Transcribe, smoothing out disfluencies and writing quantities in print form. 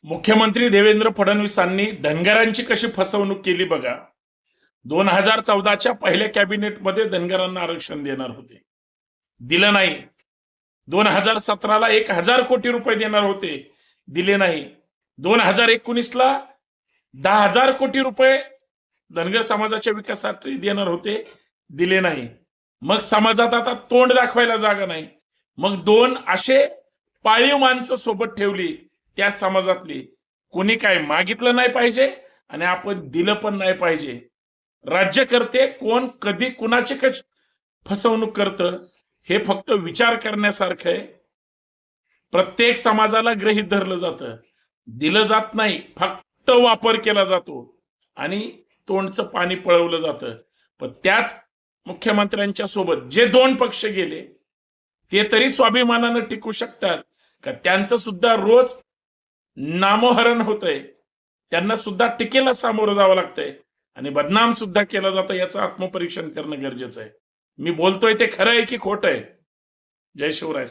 मुख्यमंत्री देवेंद्र फडणवीसांनी धनगरांची कशी फसवणूक केली बघा. 2014च्या पहिल्या कॅबिनेटमध्ये धनगरांना आरक्षण देणार होते, दिलं नाही. 2017ला 1,000 कोटी रुपये देणार होते, दिले नाही. 2019ला 10,000 कोटी रुपये धनगर समाजाच्या विकासासाठी देणार होते, दिले नाही. मग समाजात आता तोंड दाखवायला जागा नाही. मग दोन असे पाळीव माणसं सोबत ठेवली त्या समाजातली. कोणी काय मागितलं नाही पाहिजे आणि आपण दिलं पण नाही पाहिजे. राज्यकर्ते कोण कधी कुणाची फसवणूक करतं हे फक्त विचार करण्यासारखं आहे. प्रत्येक समाजाला गृहीत धरलं जातं, दिलं जात नाही, फक्त वापर केला जातो आणि तोंडचं पाणी पळवलं जातं. पण त्याच मुख्यमंत्र्यांच्या सोबत जे दोन पक्ष गेले ते तरी स्वाभिमानानं टिकू शकतात का? त्यांचं सुद्धा रोज नामोहरण होतंय, त्यांना सुद्धा टीकेला सामोरं जावं लागतंय आणि बदनाम सुद्धा केलं जातं. याचं आत्मपरीक्षण करणं गरजेचं आहे. मी बोलतोय ते खरं आहे की खोटं आहे? जय शिवराय.